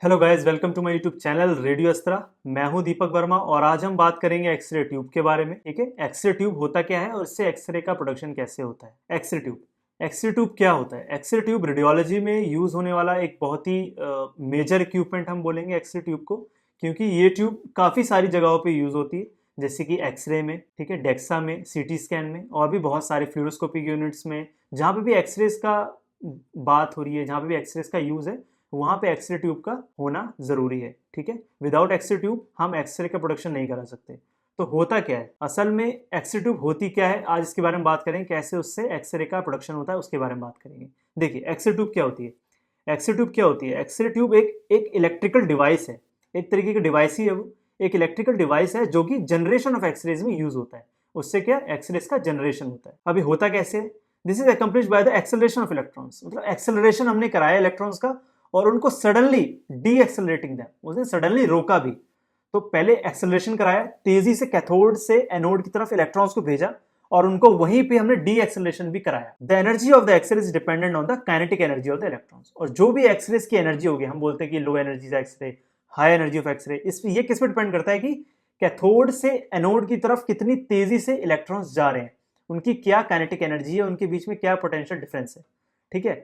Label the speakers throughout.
Speaker 1: Hello guys, welcome to my YouTube channel radio Astra. मैं हूं दीपक वर्मा और आज हम बात करेंगे एक्सरे ट्यूब के बारे में। ठीक है, एक्सरे ट्यूब होता क्या है और इससे एक्सरे का प्रोडक्शन कैसे होता है। एक्सरे ट्यूब क्या होता है? एक्सरे ट्यूब रेडियोलॉजी में यूज होने वाला एक बहुत ही मेजर इक्विपमेंट हम बोलेंगे एक्सरे ट्यूब को, क्योंकि ये ट्यूब काफ़ी सारी जगहों पे यूज होती है, जैसे कि एक्सरे में, ठीक है, डेक्सा में, सीटी स्कैन में और भी बहुत सारे फ्लूरोस्कोपिक यूनिट्स में। जहाँ पे भी एक्सरेज का बात हो रही है, जहाँ पे भी एक्सरेज का यूज है, वहाँ पे एक्सरे ट्यूब का होना ज़रूरी है। ठीक है, विदाउट एक्सरे ट्यूब हम एक्सरे का प्रोडक्शन नहीं करा सकते। तो होता क्या है असल में, एक्सरे ट्यूब होती क्या है, आज इसके बारे में बात करेंगे। कैसे उससे एक्सरे का प्रोडक्शन होता है उसके बारे में बात करेंगे। देखिए, एक्सरे ट्यूब क्या होती है। एक्सरे ट्यूब क्या होती है? एक्सरे ट्यूब एक इलेक्ट्रिकल डिवाइस है, एक तरीके का डिवाइस ही है वो। एक इलेक्ट्रिकल डिवाइस है जो कि जनरेशन ऑफ एक्सरेज में यूज होता है। उससे क्या, एक्सरेज का जनरेशन होता है। अभी होता कैसे है? This is accomplished by the acceleration of electrons. मतलब एक्सेलरेशन हमने कराया इलेक्ट्रॉन्स का और उनको सडनली डी एक्सेलरेटिंग दैम, उसने सडनली रोका भी। तो पहले एक्सेलरेशन कराया, तेजी से कैथोड से एनोड की तरफ इलेक्ट्रॉन्स को भेजा और उनको वहीं पे हमने डी एक्सेलरेशन भी कराया। The energy of the x-ray is dependent on the kinetic energy of the electrons. और जो भी एक्सरे की एनर्जी होगी, हम बोलते हैं कि low energy x-ray, high energy of x-ray, ये किस पे डिपेंड करता है कि कैथोड से एनोड की तरफ कितनी तेजी से इलेक्ट्रॉन्स जा रहे हैं, उनकी क्या काइनेटिक एनर्जी है, उनके बीच में क्या पोटेंशियल डिफरेंस है। ठीक है,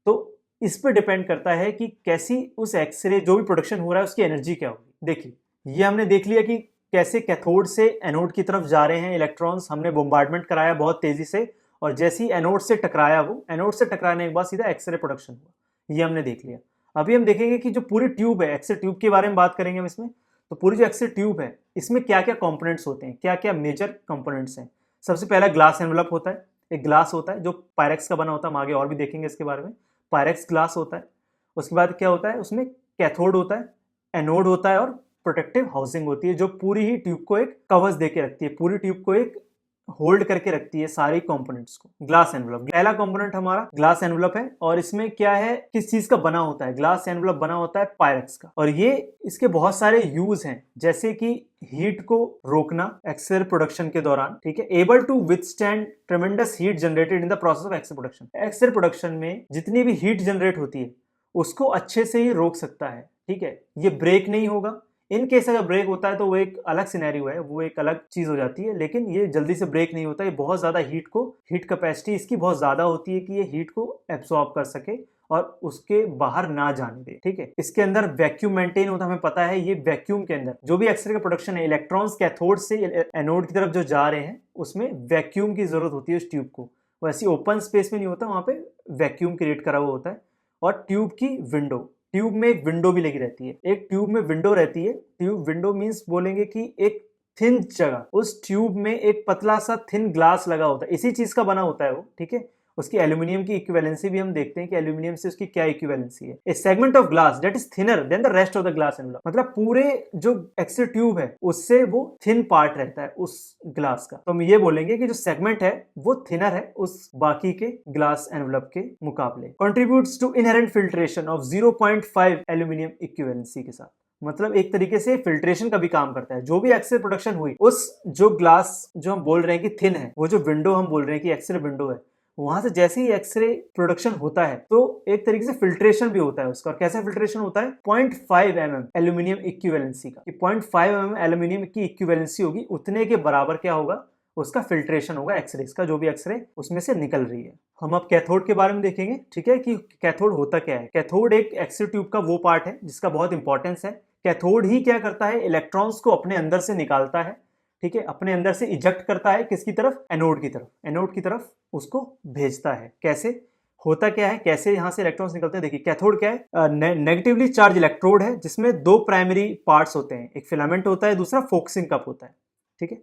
Speaker 1: तो इस पर डिपेंड करता है कि कैसी उस एक्सरे जो भी प्रोडक्शन हो रहा है उसकी एनर्जी क्या होगी। देखिए, ये हमने देख लिया कि कैसे कैथोड से एनोड की तरफ जा रहे हैं इलेक्ट्रॉन्स, हमने बोम्बार्डमेंट कराया बहुत तेजी से और जैसे ही एनोड से टकराया, वो एनोड से टकराने के बाद सीधा एक्सरे प्रोडक्शन हुआ, ये हमने देख लिया। अभी हम देखेंगे कि जो पूरी ट्यूब है, एक्सरे ट्यूब के बारे में बात करेंगे हम इसमें। तो पूरी जो एक्सरे ट्यूब है, इसमें क्या क्या कंपोनेंट्स होते हैं, क्या क्या मेजर कंपोनेंट्स हैं। सबसे पहला ग्लास एनवलप होता है। एक ग्लास होता है जो पायरेक्स का बना होता है, हम आगे और भी देखेंगे इसके बारे में। पायरेक्स ग्लास होता है। उसके बाद क्या होता है, उसमें कैथोड होता है, एनोड होता है और प्रोटेक्टिव हाउसिंग होती है, जो पूरी ही ट्यूब को एक कवच देके रखती है, पूरी ट्यूब को एक होल्ड करके रखती है सारी कंपोनेंट्स को। ग्लास एनवलप पहला कंपोनेंट हमारा ग्लास एनवलप है। और इसमें क्या है, किस चीज का बना होता है? ग्लास एनवलप बना होता है पायरेक्स का। और ये इसके बहुत सारे यूज हैं, जैसे कि हीट को रोकना एक्सरे प्रोडक्शन के दौरान। ठीक है, able to withstand tremendous heat generated in the process of x-ray production. X-ray production में जितनी भी हीट जनरेट होती है उसको अच्छे से ही रोक सकता है। ठीक है, ये ब्रेक नहीं होगा। इन केस अगर ब्रेक होता है तो वो एक अलग सिनेरियो है, वो एक अलग चीज हो जाती है, लेकिन ये जल्दी से ब्रेक नहीं होता। ये बहुत ज्यादा हीट कैपेसिटी इसकी बहुत ज्यादा होती है कि ये हीट को एब्सॉर्ब कर सके और उसके बाहर ना जाने दे। ठीक है, इसके अंदर वैक्यूम मेंटेन होता है, हमें पता है। ये वैक्यूम के अंदर जो भी एक्सरे का प्रोडक्शन है, इलेक्ट्रॉन्स कैथोड से एनोड की तरफ जो जा रहे हैं, उसमें वैक्यूम की जरूरत होती है उस ट्यूब को। वैसे ओपन स्पेस में नहीं होता, वहां पे वैक्यूम क्रिएट करा हुआ होता है। और ट्यूब की विंडो, ट्यूब में एक विंडो भी लगी रहती है। एक ट्यूब में विंडो रहती है। ट्यूब विंडो मींस बोलेंगे कि एक थिन जगह, उस ट्यूब में एक पतला सा थिन ग्लास लगा होता है, इसी चीज का बना होता है वो। ठीक है, उसकी एल्यूमिनियम की इक्विवेलेंसी भी हम देखते हैं कि एल्यूमिनियम से उसकी क्या इक्विवेलेंसी है। A segment of glass that is thinner than the rest of the glass envelope. मतलब पूरे जो एक्सरे ट्यूब है उससे वो थिन पार्ट रहता है उस ग्लास का। तो हम ये बोलेंगे कि जो सेगमेंट है वो थिनर है उस बाकी के ग्लास एनवलप के मुकाबले। Contributes to inherent filtration of 0.5 aluminium equivalency के साथ। मतलब एक तरीके से फिल्ट्रेशन का भी काम करता है। जो भी एक्सरे प्रोडक्शन हुई, उस जो ग्लास जो हम बोल रहे हैं कि थिन है, वो जो विंडो हम बोल रहे हैं कि एक्सरे विंडो है, वहां से जैसे ही एक्सरे प्रोडक्शन होता है तो एक तरीके से फिल्ट्रेशन भी होता है उसका। और कैसे फिल्ट्रेशन होता है? 0.5 mm एल्यूमिनियम इक्विवेलेंसी का। 0.5 mm एल्यूमिनियम की इक्विवेलेंसी होगी, उतने के बराबर क्या होगा, उसका फिल्ट्रेशन होगा एक्सरे का, जो भी एक्सरे उसमें से निकल रही है। हम अब कैथोड के बारे में देखेंगे। ठीक है, कि कैथोड होता क्या है। कैथोड एक एक्सरे ट्यूब का वो पार्ट है जिसका बहुत इंपॉर्टेंस है। कैथोड ही क्या करता है, इलेक्ट्रॉन्स को अपने अंदर से निकालता है। ठीक है, अपने अंदर से इजेक्ट करता है, किसकी तरफ? एनोड की तरफ। एनोड की तरफ उसको भेजता है। कैसे होता क्या है, कैसे यहां से इलेक्ट्रॉन्स निकलते हैं? देखिए, कैथोड क्या है, नेगेटिवली चार्ज इलेक्ट्रोड है जिसमें दो प्राइमरी पार्ट्स होते हैं। एक फिलामेंट होता है, दूसरा फोकसिंग कप होता है। ठीक है,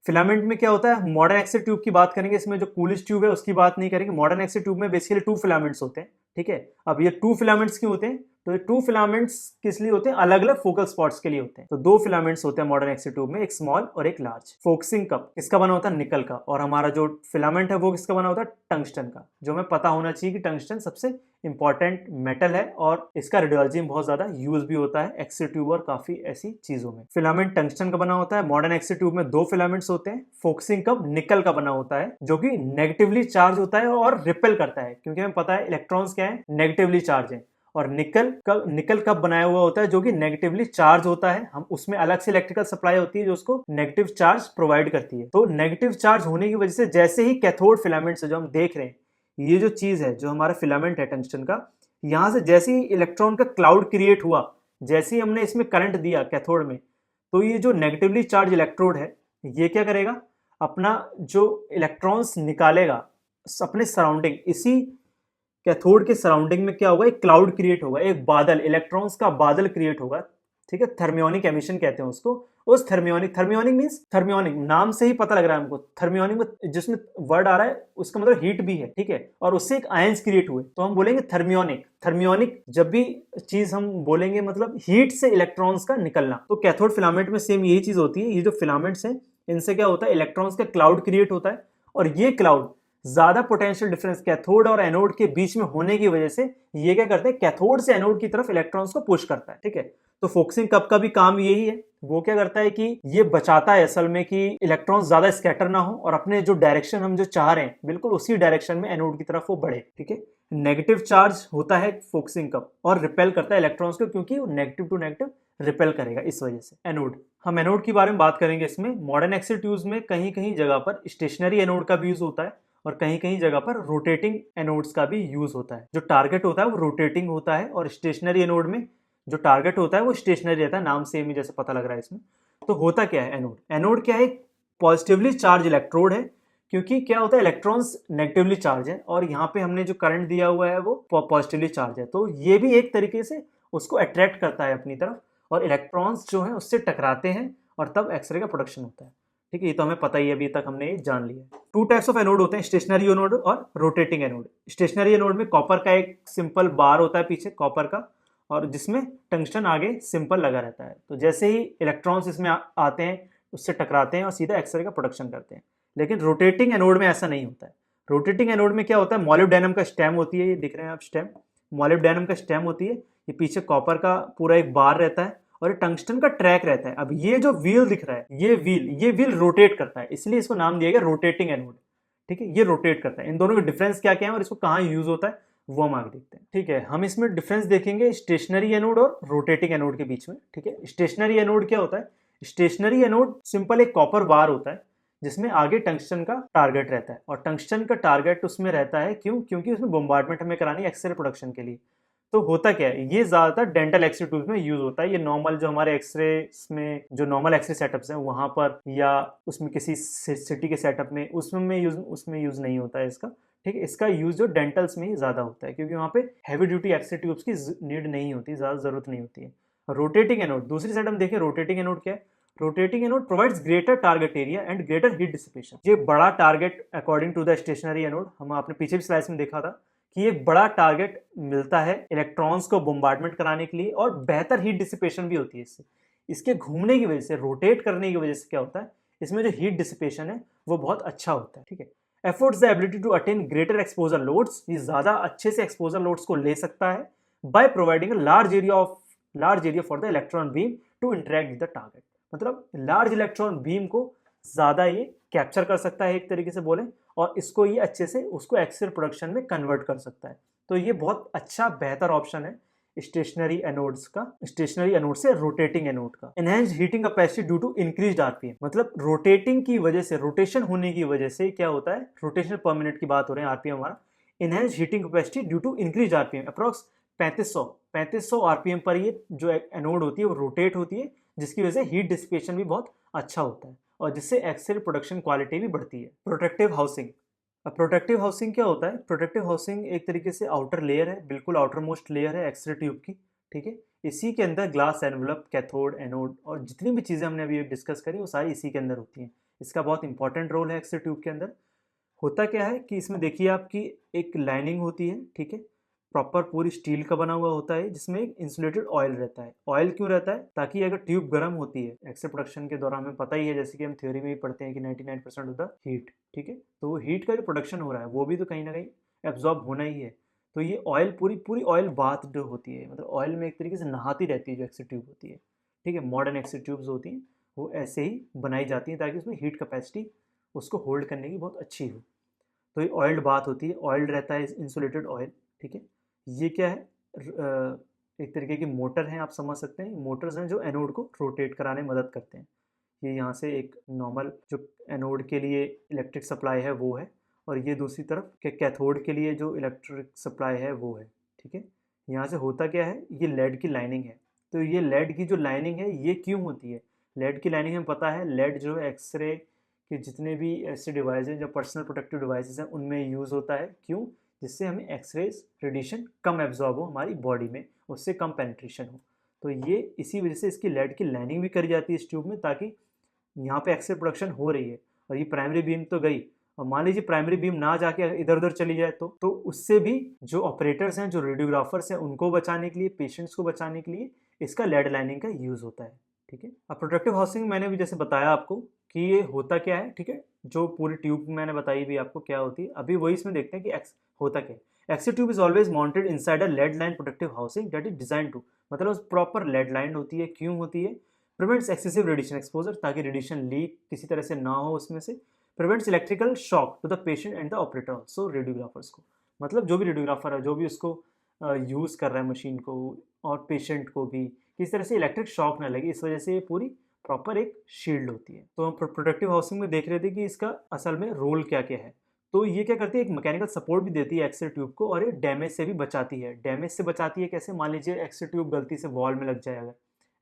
Speaker 1: फिलामेंट में क्या होता है, मॉडर्न एक्सरे ट्यूब की बात करेंगे, इसमें जो कूलिश ट्यूब है उसकी बात नहीं करेंगे। मॉडर्न एक्सरे ट्यूब में बेसिकली 2 फिलामेंट्स होते हैं। ठीक है, अब ये 2 फिलामेंट्स क्यों होते हैं? तो ये 2 फिलामेंट्स किस लिए होते हैं? अलग अलग फोकल स्पॉट्स के लिए होते हैं। तो 2 फिलामेंट्स होते हैं मॉडर्न एक्सरे ट्यूब में, एक स्मॉल और एक लार्ज। फोकसिंग कप किसका बना होता है? निकल का। और हमारा जो फिलामेंट है वो किसका बना होता है? टंगस्टन का। जो हमें पता होना चाहिए कि टंगस्टन सबसे इंपॉर्टेंट मेटल है और इसका रेडियोलॉजी में बहुत ज्यादा यूज भी होता है, एक्सरे ट्यूब और काफी ऐसी चीजों में। फिलामेंट टंगस्टन का बना होता है। मॉडर्न एक्सरे ट्यूब में 2 फिलामेंट्स होते हैं। फोकसिंग कप निकल का बना होता है, जो कि नेगेटिवली चार्ज होता है और रिपेल करता है, क्योंकि हमें पता है इलेक्ट्रॉन्स क्या है, नेगेटिवली चार्ज है। और निकल कब बनाया हुआ होता है, जो कि नेगेटिवली चार्ज होता है, हम उसमें अलग से इलेक्ट्रिकल सप्लाई होती है जो उसको नेगेटिव चार्ज प्रोवाइड करती है। तो नेगेटिव चार्ज होने की वजह से जैसे ही कैथोड फिलामेंट से जो हम देख रहे हैं, ये जो चीज है, जो हमारा फिलामेंट है टंगस्टन का, यहां से जैसे ही इलेक्ट्रॉन का क्लाउड क्रिएट हुआ, जैसे ही हमने इसमें करंट दिया कैथोड में, तो ये जो नेगेटिवली चार्ज इलेक्ट्रोड है, ये क्या करेगा, अपना जो इलेक्ट्रॉन्स निकालेगा अपने सराउंडिंग, इसी कैथोड के सराउंडिंग में क्या होगा, एक क्लाउड क्रिएट होगा, एक बादल, इलेक्ट्रॉन्स का बादल क्रिएट होगा, ठीक है। थर्मियोनिक एमिशन कहते हैं उसको। उस थर्मियोनिक मींस थर्मियोनिक, नाम से ही पता लग रहा है हमको, थर्मियोनिक में जिसमें वर्ड आ रहा है उसका मतलब हीट भी है, ठीक है, और उससे एक आयंस क्रिएट हुए, तो हम बोलेंगे थर्मियोनिक जब भी चीज हम बोलेंगे मतलब हीट से इलेक्ट्रॉन्स का निकलना। तो कैथोड फिलामेंट में सेम यही चीज होती है, ये जो फिलामेंट्स हैं इनसे क्या होता है, इलेक्ट्रॉन्स का क्लाउड क्रिएट होता है, और ये क्लाउड ज्यादा पोटेंशियल डिफरेंस कैथोड और एनोड के बीच में होने की वजह से ये क्या करते हैं, कैथोड से एनोड की तरफ इलेक्ट्रॉन्स को पुश करता है, ठीक है। तो फोकसिंग कप का भी काम यही है, वो क्या करता है कि ये बचाता है असल में कि इलेक्ट्रॉन्स ज्यादा स्कैटर ना हो और अपने जो डायरेक्शन हम जो चाह रहे हैं बिल्कुल उसी डायरेक्शन में एनोड की तरफ वो बढ़े, ठीक है। नेगेटिव चार्ज होता है फोकसिंग कप और रिपेल करता है इलेक्ट्रॉन्स को, क्योंकि वो नेगेटिव टू नेगेटिव रिपेल करेगा इस वजह से। एनोड, हम एनोड के बारे में बात करेंगे। इसमें मॉडर्न एक्सिल ट्यूब्स में कहीं कहीं जगह पर स्टेशनरी एनोड का भी यूज होता है और कहीं कहीं जगह पर रोटेटिंग एनोड्स का भी यूज होता है। जो टारगेट होता है वो रोटेटिंग होता है और स्टेशनरी एनोड में जो टारगेट होता है वो स्टेशनरी रहता है, नाम से ही जैसे पता लग रहा है इसमें। तो होता क्या है एनोड, एनोड क्या है, पॉजिटिवली चार्ज इलेक्ट्रोड है, क्योंकि क्या होता है इलेक्ट्रॉन्स नेगेटिवली चार्ज है और यहाँ पे हमने जो करंट दिया हुआ है वो पॉजिटिवली चार्ज है, तो ये भी एक तरीके से उसको अट्रैक्ट करता है अपनी तरफ और इलेक्ट्रॉन्स जो है उससे टकराते हैं और तब एक्सरे का प्रोडक्शन होता है, ठीक है। ये तो हमें पता ही है, अभी तक हमने ये जान लिया। टू टाइप्स ऑफ एनोड होते हैं, स्टेशनरी एनोड और रोटेटिंग एनोड। स्टेशनरी एनोड में कॉपर का एक सिंपल बार होता है पीछे कॉपर का, और जिसमें टंगस्टन आगे सिंपल लगा रहता है, तो जैसे ही इलेक्ट्रॉन्स इसमें आते हैं उससे टकराते हैं और सीधा एक्सरे का प्रोडक्शन करते हैं। लेकिन रोटेटिंग एनोड में ऐसा नहीं होता है। रोटेटिंग एनोड में क्या होता है, मॉलिब्डेनम का स्टेम होती है, ये दिख रहे हैं आप स्टेम, मॉलिब्डेनम का स्टेम होती है, ये पीछे कॉपर का पूरा एक बार रहता है और ये टंगस्टन का ट्रैक रहता है। अब ये जो व्हील दिख रहा है, ये व्हील रोटेट करता है, इसलिए इसको नाम दिया गया रोटेटिंग एनोड, ठीक है। ये रोटेट करता है। इन दोनों का डिफरेंस क्या क्या है और इसको कहाँ यूज होता है वो हम आगे देखते हैं, ठीक है। हम इसमें डिफरेंस देखेंगे स्टेशनरी एनोड और रोटेटिंग एनोड के बीच में, ठीक है। स्टेशनरी एनोड क्या होता है, स्टेशनरी एनोड सिंपल एक कॉपर बार होता है जिसमें आगे टंगस्टन का टारगेट रहता है, और टंगस्टन का टारगेट उसमें रहता है क्यों, क्योंकि उसमें बोmbardment हमें करानी है एक्सरे प्रोडक्शन के लिए। तो होता क्या है, ये ज्यादातर डेंटल एक्सरे ट्यूब्स में यूज होता है। ये नॉर्मल जो हमारे एक्सरे में जो नॉर्मल एक्सरे सेटअप्स हैं वहां पर या उसमें किसी सिटी के सेटअप में उसमें यूज नहीं होता है इसका, ठीक है। इसका यूज जो डेंटल्स में ही ज्यादा होता है क्योंकि वहाँ पे हैवी ड्यूटी एक्सरे ट्यूब्स की नीड नहीं होती, ज्यादा जरूरत नहीं होती है। रोटेटिंग एनोड, दूसरी साइड हम देखें रोटेटिंग एनोड क्या है, rotating anode provides greater target area and greater heat dissipation. ये बड़ा target according to the stationary anode, हम आपने पीछे भी स्लाइड्स में देखा था कि एक बड़ा टारगेट मिलता है इलेक्ट्रॉन्स को बोmbardment कराने के लिए और बेहतर हीट डिसिपेशन भी होती है इससे। इसके घूमने की वजह से, रोटेट करने की वजह से क्या होता है, इसमें जो हीट डिसिपेशन है वो बहुत अच्छा होता है, ठीक है। Affords the ability to attain greater exposure loads, ये ज्यादा अच्छे से एक्सपोजर लोड्स को ले सकता है by providing a large area for the electron beam to interact with the target. मतलब लार्ज इलेक्ट्रॉन बीम को ज्यादा ये कैप्चर कर सकता है एक तरीके से बोले, और इसको ये अच्छे से उसको एक्सरे प्रोडक्शन में कन्वर्ट कर सकता है। तो ये बहुत अच्छा बेहतर ऑप्शन है स्टेशनरी एनोड्स का, स्टेशनरी एनोड से रोटेटिंग एनोड का। Enhanced heating capacity due to increased RPM, मतलब रोटेटिंग की वजह से, रोटेशन होने की वजह से क्या होता है, रोटेशन पर मिनट की बात हो रही है, आरपीएम हमारा। Enhanced heating capacity due to increase RPM approx 3500 RPM पर ये जो एनोड होती है वो रोटेट होती है, जिसकी वजह से हीट डिसिपेशन भी बहुत अच्छा होता है और जिससे एक्सरे प्रोडक्शन क्वालिटी भी बढ़ती है। प्रोटेक्टिव हाउसिंग, अब प्रोटेक्टिव हाउसिंग क्या होता है, प्रोटेक्टिव हाउसिंग एक तरीके से आउटर लेयर है, बिल्कुल आउटर मोस्ट लेयर है एक्सरे ट्यूब की, ठीक है। इसी के अंदर ग्लास एनवलप, कैथोड, एनोड और जितनी भी चीज़ें हमने अभी डिस्कस करी वो सारी इसी के अंदर होती हैं। इसका बहुत इंपॉर्टेंट रोल है एक्सरे ट्यूब के अंदर। होता क्या है कि इसमें देखिए आपकी एक लाइनिंग होती है, ठीक है, प्रॉपर पूरी स्टील का बना हुआ होता है जिसमें एक इंसुलेटेड ऑयल रहता है। ऑयल क्यों रहता है, ताकि अगर ट्यूब गर्म होती है एक्सरे प्रोडक्शन के दौरान, हमें पता ही है जैसे कि हम थ्योरी में भी पढ़ते हैं कि 99% ऑफ द हीट, ठीक है, तो वो हीट का जो प्रोडक्शन हो रहा है वो भी तो कहीं ना कहीं एब्जॉर्ब होना ही है। तो ये ऑयल पूरी ऑयल बाथ जो होती है, मतलब ऑयल में एक तरीके से नहाती रहती है जो एक्सरे ट्यूब होती है, ठीक है। मॉडर्न एक्सरे ट्यूब्स होती हैं वो ऐसे ही बनाई जाती हैं ताकि उसमें हीट कैपेसिटी उसको होल्ड करने की बहुत अच्छी हो। तो ये ऑयल्ड बाथ होती है, ऑयल्ड रहता है इंसुलेटेड ऑयल, ठीक है। ये क्या है, एक तरीके की मोटर हैं, आप समझ सकते हैं। मोटर्स हैं जो एनोड को रोटेट कराने में मदद करते हैं। ये यहाँ से एक नॉर्मल जो एनोड के लिए इलेक्ट्रिक सप्लाई है वो है, और ये दूसरी तरफ के कैथोड के लिए जो इलेक्ट्रिक सप्लाई है वो है। ठीक है, यहाँ से होता क्या है, ये लेड की लाइनिंग है। तो ये लेड की जो लाइनिंग है ये क्यों होती है? लेड की लाइनिंग हमें पता है, लेड जो है एक्सरे के जितने भी ऐसे डिवाइस हैं जो पर्सनल प्रोटेक्टिव डिवाइसेस हैं उनमें यूज़ होता है। क्यों? जिससे हमें एक्सरेज रेडिएशन कम एब्जॉर्ब हो हमारी बॉडी में, उससे कम पेनिट्रेशन हो। तो ये इसी वजह से इसकी लेड की लाइनिंग भी करी जाती है इस ट्यूब में, ताकि यहाँ पे एक्सरे प्रोडक्शन हो रही है और ये प्राइमरी बीम तो गई, और मान लीजिए प्राइमरी बीम ना जाके इधर उधर चली जाए तो उससे भी जो ऑपरेटर्स हैं, जो रेडियोग्राफर्स हैं, उनको बचाने के लिए, पेशेंट्स को बचाने के लिए इसका लेड लाइनिंग का यूज़ होता है। ठीक है, अब प्रोटेक्टिव हाउसिंग मैंने भी जैसे बताया आपको कि ये होता क्या है। ठीक है, जो पूरी ट्यूब मैंने बताई भी आपको क्या होती है, अभी वही इसमें देखते हैं कि होता क्या है। X-ray tube is always mounted inside a lead line protective housing that is design to, मतलब प्रॉपर लेड लाइन होती है। क्यों होती है? प्रिवेंट्स एक्सेसिव रेडिएशन एक्सपोजर, ताकि रेडिएशन लीक किसी तरह से ना हो उसमें से। Prevents electrical shock to the patient and the operator also, radiographers को, मतलब जो भी रेडियोग्राफर है, जो भी उसको यूज़ कर रहा है मशीन को, और पेशेंट को भी किसी तरह से इलेक्ट्रिक शॉक ना लगे, इस वजह से ये पूरी प्रॉपर एक शील्ड होती है। तो हम प्रोटेक्टिव हाउसिंग में देख रहे थे कि इसका असल में रोल क्या क्या है। तो ये क्या करती है, एक मैकेनिकल सपोर्ट भी देती है एक्सरे ट्यूब को, और ये डैमेज से भी बचाती है। डैमेज से बचाती है कैसे? मान लीजिए एक्सरे ट्यूब गलती से वॉल में लग जाए, अगर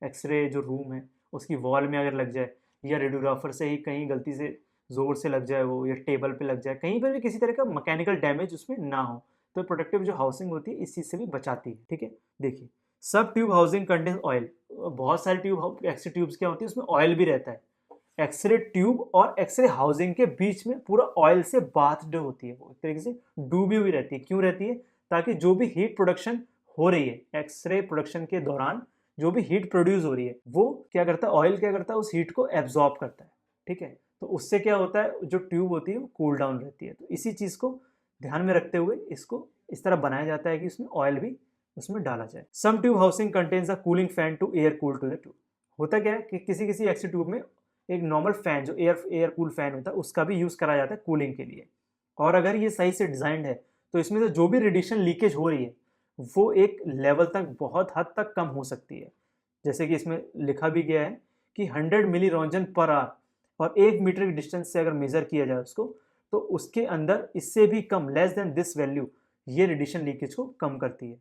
Speaker 1: एक्सरे जो रूम है उसकी वॉल में अगर लग जाए, या रेडियोग्राफर से ही कहीं गलती से ज़ोर से लग जाए वो, या टेबल पे लग जाए, कहीं पर भी किसी तरह का मैकेनिकल डैमेज उसमें ना हो, तो प्रोटेक्टिव जो हाउसिंग होती है इस चीज़ से भी बचाती है। ठीक है, देखिए, सब ट्यूब हाउसिंग कंटेन्स ऑयल। बहुत सारे ट्यूब एक्सरे ट्यूब्स क्या होती है, उसमें ऑयल भी रहता है। एक्सरे ट्यूब और एक्सरे हाउसिंग के बीच में पूरा ऑयल से बाथड होती है, वो एक तरीके से डूबी हुई रहती है। क्यों रहती है? ताकि जो भी हीट प्रोडक्शन हो रही है एक्सरे प्रोडक्शन के दौरान, जो भी हीट प्रोड्यूस हो रही है, वो क्या करता है, ऑयल क्या करता है, उस हीट को एब्जॉर्ब करता है। ठीक है, तो उससे क्या होता है, जो ट्यूब होती है वो कूल डाउन रहती है। तो इसी चीज़ को ध्यान में रखते हुए इसको इस तरह बनाया जाता है कि उसमें ऑयल भी उसमें डाला जाए। Some tube housing contains a cooling fan to air cool to the tube. होता क्या है कि किसी किसी एक्सरे ट्यूब में एक नॉर्मल फैन, जो एयर कूल फैन होता है, उसका भी यूज़ करा जाता है कूलिंग के लिए। और अगर ये सही से डिज़ाइंड है तो इसमें से जो भी रेडिएशन लीकेज हो रही है वो एक लेवल तक, बहुत हद तक कम हो सकती है। जैसे कि इसमें लिखा भी गया है कि 100 मिली रोंजन पर आवर, और 1 मीटर की डिस्टेंस से अगर मेज़र किया जाए उसको, तो उसके अंदर इससे भी कम, लेस देन दिस वैल्यू, ये रेडिएशन लीकेज को कम करती है।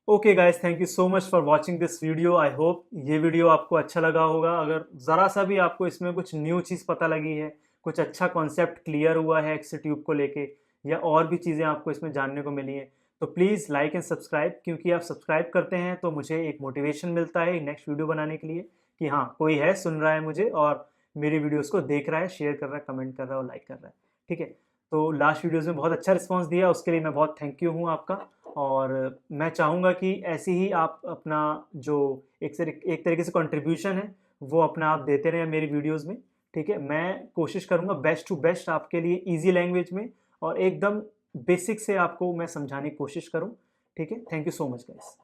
Speaker 1: Okay guys, thank you so much for watching this video. I hope ये वीडियो आपको अच्छा लगा होगा। अगर ज़रा सा भी आपको इसमें कुछ न्यू चीज़ पता लगी है, कुछ अच्छा कॉन्सेप्ट क्लियर हुआ है एक्सरे ट्यूब को लेके, या और भी चीज़ें आपको इसमें जानने को मिली हैं, तो प्लीज़ लाइक एंड सब्सक्राइब, क्योंकि आप सब्सक्राइब करते हैं तो मुझे एक मोटिवेशन मिलता है नेक्स्ट वीडियो बनाने के लिए, कि हाँ, कोई है, सुन रहा है मुझे और मेरी वीडियोज़ को देख रहा है, शेयर कर रहा है, कमेंट कर रहा है और लाइक कर रहा है। ठीक है, तो लास्ट वीडियोज़ में बहुत अच्छा रिस्पॉन्स दिया, उसके लिए मैं बहुत थैंक यू हूँ आपका। और मैं चाहूँगा कि ऐसे ही आप अपना जो एक तरीके से कंट्रीब्यूशन है वो अपना आप देते रहें मेरी वीडियोस में। ठीक है, मैं कोशिश करूँगा बेस्ट टू बेस्ट आपके लिए इजी लैंग्वेज में और एकदम बेसिक से आपको मैं समझाने की कोशिश करूँ। ठीक है, thank you so much guys.